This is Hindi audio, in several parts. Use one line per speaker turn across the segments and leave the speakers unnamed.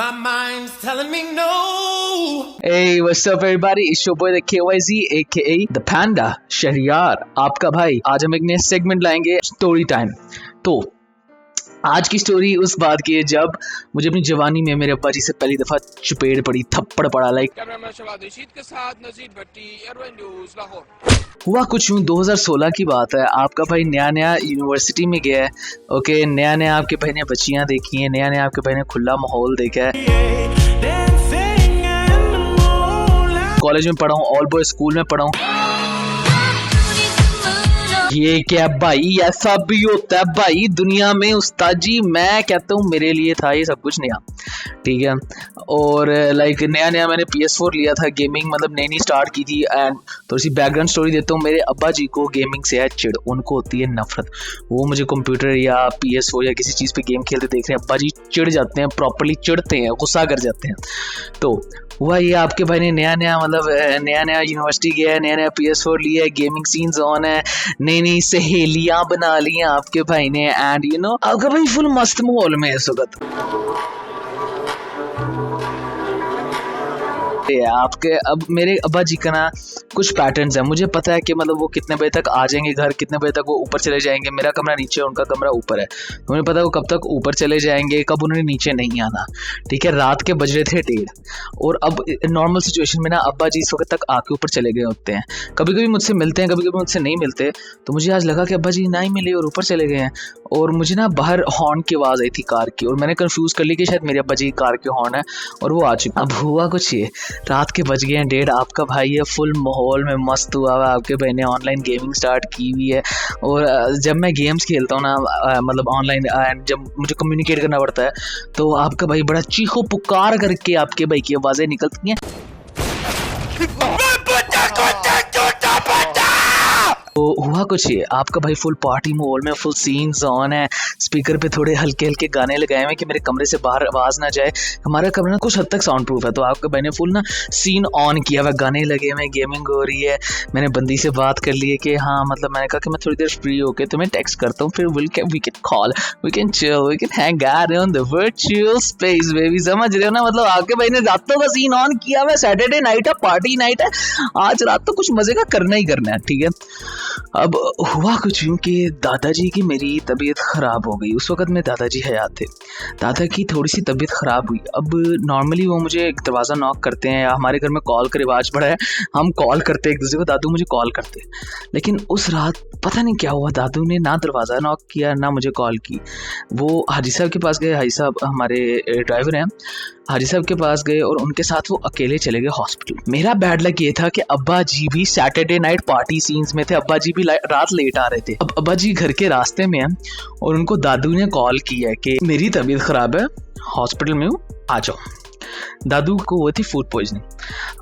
My mind's telling me no.
Hey, what's up everybody? It's your boy the KYZ aka the Panda Shahryar, आपका भाई। आज हम एक नए सेगमेंट लाएंगे, स्टोरी टाइम। तो आज की स्टोरी उस बात की है जब मुझे अपनी जवानी में मेरे अब्बा जी से पहली दफा चपेट पड़ी, थप्पड़ पड़ा। लाइक
के साथ नजीर भट्टी, एयरवेल न्यूज़, लाहौर।
हुआ कुछ यूँ 2016 की बात है। आपका भाई नया नया यूनिवर्सिटी में गया है। ओके, नया नया आपके भाई ने बच्चियाँ देखी हैं, नया नया आपके भाई ने खुला माहौल देखा है। कॉलेज में पढ़ा हूँ, ऑल बॉय स्कूल में पढ़ा हूँ। ये क्या भाई, ऐसा भी होता है भाई दुनिया में उस्ताद जी। मैं कहता हूँ मेरे लिए था ये सब कुछ नया, ठीक है। और लाइक नया नया मैंने PS4 लिया था, गेमिंग मतलब नई नई स्टार्ट की थी। एंड थोड़ी सी बैकग्राउंड स्टोरी देता हूँ। मेरे अब्बा जी को गेमिंग से है चिढ़, उनको होती है नफरत। वो मुझे कंप्यूटर या PS4 या किसी चीज़ पे गेम खेलते देख रहे हैं, अब्बा जी चिढ़ जाते हैं, प्रॉपरली चिढ़ते हैं, गुस्सा कर जाते हैं। तो हुआ ये, आपके भाई ने नया नया मतलब नया नया यूनिवर्सिटी गया है, नया नया PS4 लिया है, गेमिंग सीन्स ऑन है, नई नई सहेलियां बना ली हैं आपके भाई ने। एंड यू नो आपका भाई फुल मस्त माहौल में है इस वक्त। आपके अब मेरे अब्बा जी का ना कुछ पैटर्न्स है। मुझे पता है कि मतलब वो कितने बजे तक आ जाएंगे घर, कितने बजे तक वो ऊपर चले जाएंगे। मेरा कमरा नीचे है, उनका कमरा ऊपर है। तो मुझे पता है वो कब तक ऊपर चले जाएंगे, कब उन्होंने नीचे नहीं आना, ठीक है। रात के बज रहे थे 1:30 और अब नॉर्मल सिचुएशन में ना अब्बा जी इस वक्त तक आके ऊपर चले गए होते हैं। कभी कभी मुझसे मिलते हैं, कभी कभी मुझसे नहीं मिलते। तो मुझे आज लगा कि अब्बा जी ना ही मिले और ऊपर चले गए हैं। और मुझे ना बाहर हॉर्न की आवाज़ आई थी कार की, और मैंने कन्फ्यूज़ कर ली कि शायद मेरे अब्बा जी की कार के हॉर्न है और वो आ चुके। अब हुआ कुछ ये, रात के बज गए 1:30, आपका भाई है फुल माहौल में मस्त हुआ हुआ। आपके भाई ने ऑनलाइन गेमिंग स्टार्ट की हुई है। और जब मैं गेम्स खेलता हूँ ना मतलब ऑनलाइन, जब मुझे कम्युनिकेट करना पड़ता है तो आपका भाई बड़ा चीखो पुकार करके आपके भाई की आवाज़ें निकलती हैं। तो हुआ कुछ ये, आपका भाई फुल पार्टी माहौल में, फुल सीन्स ऑन है। स्पीकर पे थोड़े हल्के हल्के गाने लगाए हुए कि मेरे कमरे से बाहर आवाज़ ना जाए। हमारा कमरा ना कुछ हद तक साउंड प्रूफ है। तो आपके भाई ने फुल ना सीन ऑन किया हुआ, गाने लगे हुए, गेमिंग हो रही है। मैंने बंदी से बात कर ली है कि हाँ मतलब मैंने कहा कि मैं थोड़ी देर फ्री होकर तुम्हें टेक्स्ट करता हूँ, फिर we can call, we can chill, we can hang out on the virtual space baby. समझ रहे हो ना, मतलब आपके भाई ने रातों का सीन ऑन किया हुआ। सैटरडे नाइट है, पार्टी नाइट है, आज रात तो कुछ मजे का करना ही करना है, ठीक है। अब हुआ कुछ यूँ कि दादाजी की मेरी तबीयत ख़राब हो गई। उस वक्त में दादाजी हयात थे। दादा की थोड़ी सी तबीयत ख़राब हुई। अब नॉर्मली वो मुझे एक दरवाज़ा नॉक करते हैं, या हमारे घर में कॉल का रिवाज पड़ा है, हम कॉल करते एक दूसरे को, दादू मुझे कॉल करते। लेकिन उस रात पता नहीं क्या हुआ, दादू ने ना दरवाज़ा नॉक किया ना मुझे कॉल की। वो हाजी साहब के पास गए, हाजी साहब हमारे ड्राइवर हैं, हाजी साहब के पास गए और उनके साथ वो अकेले चले गए हॉस्पिटल। मेरा बैड लक ये था कि अब्बा जी भी सैटरडे नाइट पार्टी सीन्स में थे, अब्बा जी भी रात लेट आ रहे थे। अब अब्बा जी घर के रास्ते में हैं और उनको दादू ने कॉल किया है कि मेरी तबीयत ख़राब है, हॉस्पिटल में हूँ, आ जाओ। दादू को हुई थी फूड पॉइजनिंग।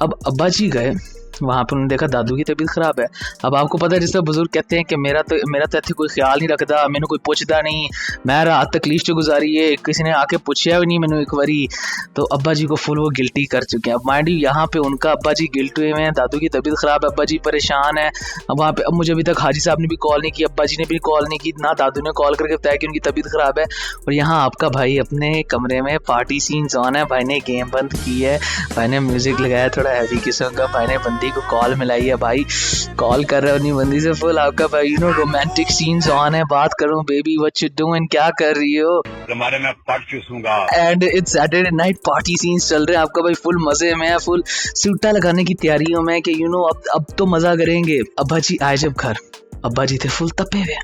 अब अब्बा जी गए वहाँ पर, उन्होंने देखा दादू की तबीयत ख़राब है। अब आपको पता है जिस तरह बुजुर्ग कहते हैं कि मेरा तो इत्थे कोई ख्याल नहीं रखता, मैंने कोई पूछता नहीं, मैं रात तकलीफ से गुजारी है, किसी ने आके पूछा भी नहीं मैंने एक बारी। तो अब्बा जी को फुल वो गिल्टी कर चुके हैं। अब माइंड यू यहाँ पे उनका अब्बा जी गिल्ट हुए हैं, दादू की तबीयत ख़राब है, अब्बा जी परेशान है। अब वहाँ पे अब मुझे अभी तक हाजी साहब ने भी कॉल नहीं की, अब्बा जी ने भी कॉल नहीं की, ना दादू ने कॉल करके बताया कि उनकी तबीयत ख़राब है। और यहाँ आपका भाई अपने कमरे में पार्टी सीन्स ऑन है, भाई ने गेम बंद की है, भाई ने म्यूज़िक लगाया थोड़ा हैवी किस्म का, भाई ने बंदी को कॉल मिलाई है, भाई कॉल कर रहा है अपनी बंदी से फुल। आपका भाई you know romantic scenes on है, बात करूं बेबी व्हाट यू डूइंग, क्या कर रही हो,
तुम्हारे मैं पट चूसूंगा।
And it's Saturday night party scenes चल रहे हैं। आपका भाई फुल मजे में है, फुल सूटा लगाने की तैयारियों में कि यू नो अब तो मजा करेंगे। अब्बा जी आए जब घर, अब्बा जी थे फुल तपे हुए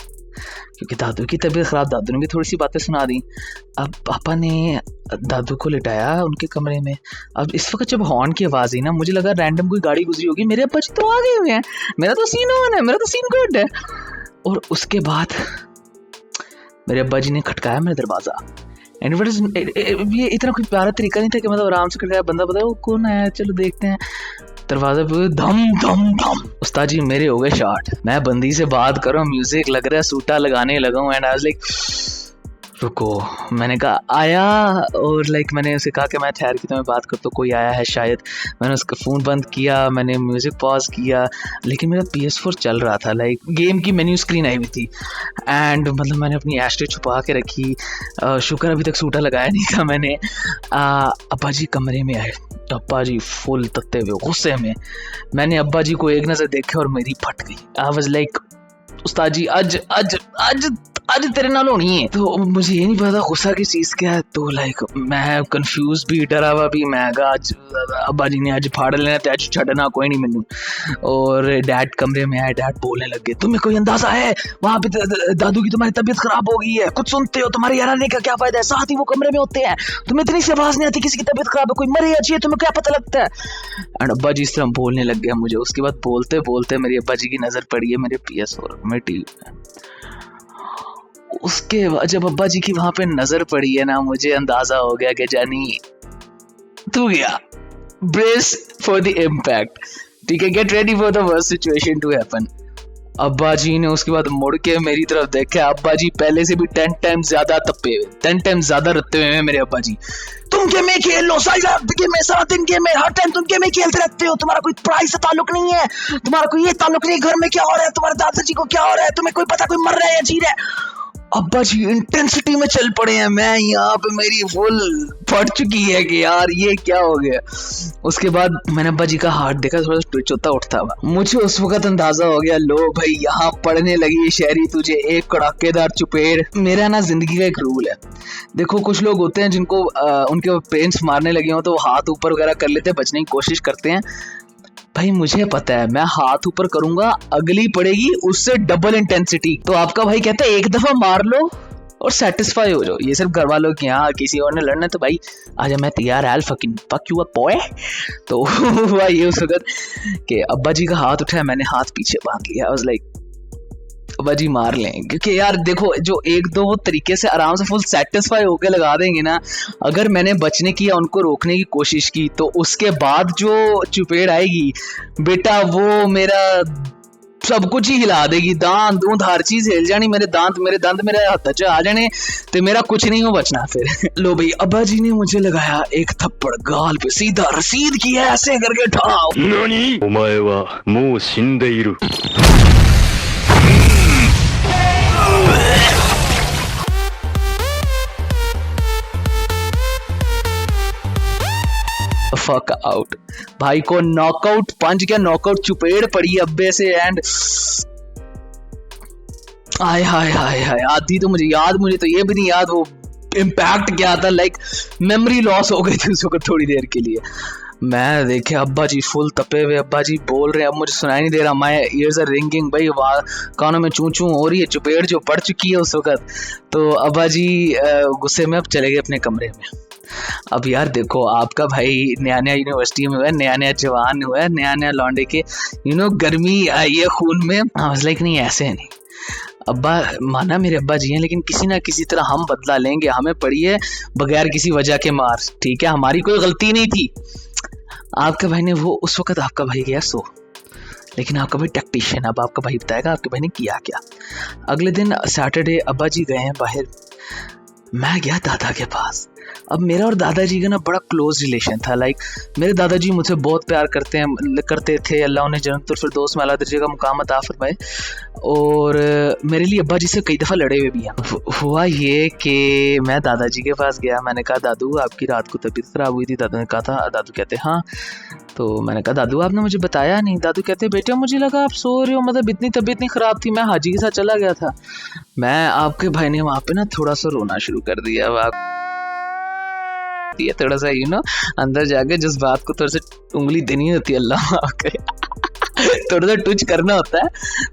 क्योंकि दादू की तबीयत ख़राब, दादू ने भी थोड़ी सी बातें सुना दी। अब पापा ने दादू को लिटाया उनके कमरे में। अब इस वक्त जब हॉर्न की आवाज़ आई ना, मुझे लगा रैंडम कोई गाड़ी गुजरी होगी, मेरे अब्बा जी तो आ गए हुए हैं, मेरा तो सीन ऑन है, मेरा तो सीन गुड है। और उसके बाद मेरे अब्बा जी ने खटकाया मेरा दरवाज़ा। एंड ये इतना कोई प्यारा तरीका नहीं था कि मतलब आराम से खटकाया, बंदा बताया वो कौन आया, चलो देखते हैं। दरवाजा पे धम धम धम, उस्ताद जी मेरे हो गए शॉट। मैं बंदी से बात कर रहा हूँ, म्यूजिक लग रहा है, सूटा लगाने लगा हूँ, एंड आई वाज लाइक रुको, मैंने कहा आया, और मैंने उसे कहा कि मैं ठहर के तुम्हें बात करता हूँ, कोई आया है शायद। मैंने उसका फ़ोन बंद किया, मैंने म्यूज़िक पॉज किया, लेकिन मेरा PS4 चल रहा था, गेम की मेन्यू स्क्रीन आई हुई थी। एंड मैंने अपनी एस्ट्रे छुपा के रखी। शुक्र अभी तक सूटा लगाया नहीं था मैंने। अब्बा जी कमरे में आए, अब्बा जी फुल तत्ते हुए गुस्से में। मैंने अब्बा जी को एक नज़र देखा और मेरी फट गई। आई वाज लाइक, उस्ताद जी आज आज आज आज तेरे नाल होनी है। तो मुझे ये नहीं पता गुस्सा किस चीज़ का है, तो मैं कंफ्यूज भी, डरा हुआ भी। मैं आज अब्बा जी ने आज फाड़ लेना तो आज छड़ना कोई नहीं मैनू। और डैड कमरे में आए, डैड बोलने लगे, तुम्हें कोई अंदाजा है वहाँ पे दादू की तुम्हारी तबीयत खराब हो गई है, कुछ सुनते हो, तुम्हारे यार आने का क्या फायदा है, साथ ही वो कमरे में होते हैं, तुम्हें इतनी सी आवाज़ नहीं आती किसी की तबीयत खराब है, कोई मरे या जिए तुम्हें क्या पता लगता है। एंड अब्बा जी इस तरह बोलने लग गया मुझे। उसके बाद बोलते बोलते मेरी अब्बा जी की नज़र पड़ी है मेरे PS4 में, TV में। उसके बाद जब अब्बा जी की वहां पे नजर पड़ी है ना, मुझे अंदाजा हो गया कि जानी तू गया, ब्रेस फॉर द इम्पैक्ट, ठीक है, get ready for the worst situation to happen. अब्बा जी ने उसके बाद मुड़ के मेरी तरफ देखा। अब्बा जी पहले से भी 10 टाइम्स ज्यादा तपे हुए, 10 टाइम्स ज्यादा रत्ते हुए हैं मेरे अब्बा जी। तुम गेम में खेल लो, सारा दिन गेम में, हर टाइम तुम गेम में खेलते रहते हो, तुम्हारा कोई पढ़ाई से ताल्लुक नहीं है, तुम्हारा कोई ये ताल्लुक नहीं, घर में क्या हो रहा है, तुम्हारे दादाजी को क्या हो रहा है, तुम्हें कोई पता कोई मर रहा है या जी रहा है। अब्बा जी इंटेंसिटी में चल पड़े हैं। मैं यहाँ पे मेरी फुल फट चुकी है कि यार ये क्या हो गया। उसके बाद मैंने अब्बा जी का हार्ट देखा, थोड़ा सा ट्विच होता उठता हुआ। मुझे उस वक्त अंदाजा हो गया, लो भाई यहाँ पड़ने लगी शहरी तुझे एक कड़ाकेदार चुपेड़। मेरा ना जिंदगी का एक रूल है, देखो कुछ लोग होते हैं जिनको उनके पेरेंट्स मारने लगे हो तो वो हाथ ऊपर वगैरह कर लेते हैं, बचने की कोशिश करते हैं। भाई मुझे पता है, मैं हाथ ऊपर करूंगा, अगली पड़ेगी उससे डबल इंटेंसिटी। तो आपका भाई कहता है एक दफा मार लो और सेटिस्फाई हो जाओ। ये सिर्फ घर वालों की, यहाँ किसी और ने लड़ना तो भाई आजा मैं तैयार, I fucking fuck you up boy. तो हुआ ये उस वक्त कि अब्बा जी का हाथ उठाया, मैंने हाथ पीछे बांध लिया। आई वाज लाइक अब्बा जी मार लें, क्योंकि यार देखो जो एक दो तरीके से आराम से फुल सेटिस्फाई होके लगा देंगे ना, अगर मैंने बचने की या उनको रोकने की कोशिश की तो उसके बाद जो चुपेड़ आएगी बेटा वो मेरा सब कुछ ही हिला देगी, दांत दूंद हर चीज हिल जानी, मेरे दंद मेरे हथ च आ जाने तो मेरा कुछ नहीं हो बचना फिर। लो भाई अब्बा जी ने मुझे लगाया एक थप्पड़ गाल पे, सीधा रसीद किया ऐसे करके ठाओ।
नानी? ओमाए वा मो शिंदे इरु।
Fuck out. भाई को नॉकआउट पंच क्या, नॉकआउट चुपेड़ पड़ी अब्बे से। एंड हाय हाय हाय हाय, आधी तो मुझे याद, मुझे तो ये भी नहीं याद वो इम्पैक्ट क्या था। मेमोरी लॉस हो गई थी उस वक्त थोड़ी देर के लिए। मैं देखे अब्बा जी फुल तपे हुए, अब्बा जी बोल रहे हैं, अब मुझे सुनाई नहीं दे रहा, माय ईयर्स आर रिंगिंग, भाई कानों में चूं चूं हो रही है, चुपेड़ जो पड़ चुकी है उस वक्त। तो अब्बा जी गुस्से में अब चले गए अपने कमरे में। अब यार देखो आपका भाई नया नया यूनिवर्सिटी में हुआ है, नया नया जवान हुआ है, नया नया लौंडे के गर्मी आई है खून में। लाइक नहीं ऐसे नहीं, अब्बा माना मेरे अब्बा जी हैं, लेकिन किसी ना किसी तरह हम बदला लेंगे, हमें पड़ी है बगैर किसी वजह के मार, ठीक है, हमारी कोई गलती नहीं थी। आपका भाई ने वो उस वक्त आपका भाई गया सो, लेकिन आपका भाई टैक्टिशियन, अब आपका भाई बताएगा आपके भाई ने किया क्या। अगले दिन सैटरडे अब्बा जी गए हैं बाहर, मैं गया दादा के पास। अब मेरा और दादाजी का ना बड़ा क्लोज रिलेशन था। मेरे दादाजी मुझसे बहुत प्यार करते थे, अल्लाह उन्हें जन्नत और फिरदौस में आला दर्जे का मुकाम अता फरमाए। और मेरे लिए अब्बा जी से कई दफ़ा लड़े हुए भी हैं। हुआ ये कि मैं दादाजी के पास गया, मैंने कहा दादू आपकी रात को तबीयत ख़राब हुई थी। दादू ने कहा था, दादू कहते हाँ। तो मैंने कहा दादू आपने मुझे बताया नहीं। दादू कहते बेटे मुझे लगा आप सो रहे हो, मतलब इतनी तबीयत नहीं ख़राब थी, मैं हाजी के साथ चला गया था। मैं आपके भाई ने वहाँ पे ना थोड़ा सा रोना शुरू कर दिया, थोड़ा सा अंदर जाके जिस बात को थोड़ा सा उंगली देनी होती है, अल्लाह थोड़ा सा टच करना होता है।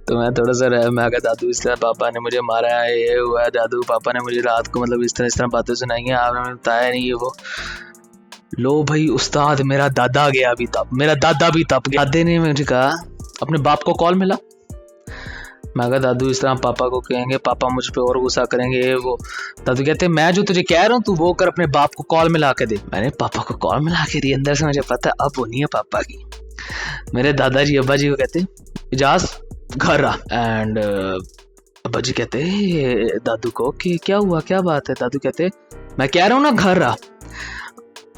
तो मैं थोड़ा सा मैं कहा दादू इस तरह पापा ने मुझे मारा है, ये हुआ है दादू, पापा ने मुझे रात को मतलब इस तरह बातें सुनाई हैं, आपने बताया नहीं ये वो। लो भाई उस्ताद मेरा दादा गया अभी तब, मेरा दादा भी तब गया। दादे ने मुझे कहा अपने बाप को कॉल मिला। मैं कहा दादू इस तरह पापा को कहेंगे, पापा मुझ पे और गुस्सा करेंगे वो। दादू कहते मैं जो तुझे कह रहा हूँ तू वो कर, अपने बाप को कॉल मिला के दे। मैंने पापा को कॉल मिला के दी, अंदर से मुझे पता अब वो नहीं है पापा की। मेरे दादाजी अब्बा जी को कहते इजाज घर आ, एंड अब्बा जी कहते दादू को कि क्या हुआ, क्या बात है। दादू कहते मैं कह रहा हूँ ना घर आ।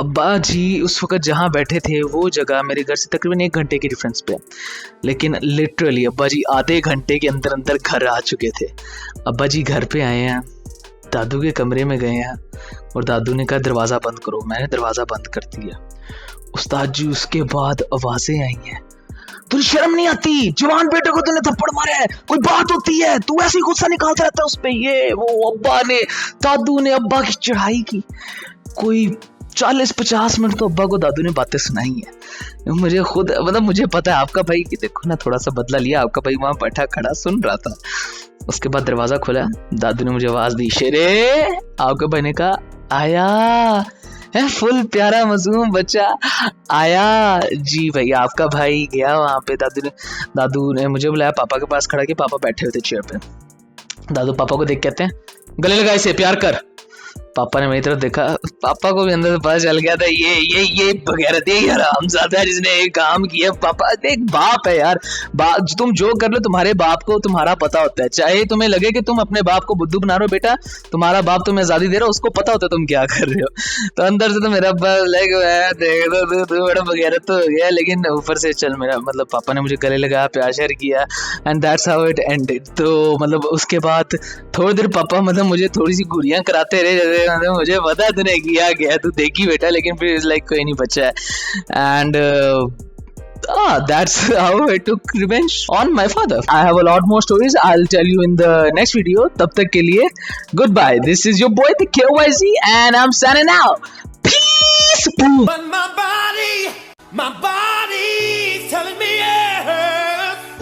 अब्बा जी उस वक्त जहाँ बैठे थे वो जगह मेरे घर से तकरीबन 1 घंटे के डिफरेंस पे, लेकिन लिटरली अब्बा जी आधे घंटे के अंदर अंदर घर आ चुके थे। अब्बा जी घर पे आए हैं, दादू के कमरे में गए हैं और दादू ने कहा दरवाज़ा बंद करो। मैंने दरवाज़ा बंद कर दिया। उस्ताद जी उसके बाद आवाज़ें आई हैं, तुझे शर्म नहीं आती, जवान बेटे को तूने थप्पड़ मारा है, कोई बात होती है, तू ऐसे ही गुस्सा निकालता रहता है उस पे, ये वो। अब्बा ने, दादू ने अब्बा की चढ़ाई की। कोई 40-50 मिनट तो अब्बा को दादू ने बातें सुनाई है। मुझे खुद मतलब मुझे पता है आपका भाई कि देखो ना थोड़ा सा बदला लिया, आपका भाई वहां बैठा खड़ा सुन रहा था। उसके बाद दरवाजा खुला, दादू ने मुझे आवाज दी, शेरे। आपके भाई ने कहा आया है, फुल प्यारा मासूम बच्चा आया। जी भैया आपका भाई गया वहां पे। दादू ने मुझे बुलाया, पापा के पास खड़ा किया। पापा बैठे हुए थे चेयर पे। दादू पापा को देख कहते हैं गले लगा इसे, प्यार कर। पापा ने मेरी तरफ देखा, पापा को भी अंदर से पता चल गया था ये बगैरत है यार, हमज़ादा है जिसने एक काम किया। पापा एक बाप है यार, तुम जो कर लो तुम्हारे बाप को तुम्हारा पता होता है। चाहे तुम्हें लगे कि तुम अपने बाप को बुद्धू बना रहे हो, बेटा तुम्हारा बाप तुम्हें आजादी दे रहा हो, उसको पता होता है तुम क्या कर रहे हो। तो अंदर से तो मेरा देख तू बड़ा बगैरत तो हो गया, लेकिन ऊपर से चल मेरा मतलब पापा ने मुझे गले लगाया, प्यार शेयर किया and that's how it ended. तो मतलब उसके बाद थोड़ी देर पापा मतलब मुझे थोड़ी सी घुरियां कराते रहे, मुझे पता है तूने किया गया, तू देखी बेटा, लेकिन फिर लाइक कोई नहीं बचा है। And that's how I took revenge on my father. I have a lot more stories. I'll tell you in the next video. तब तक के लिए goodbye. This is your boy the KYZ and I'm signing out. Peace.
But my body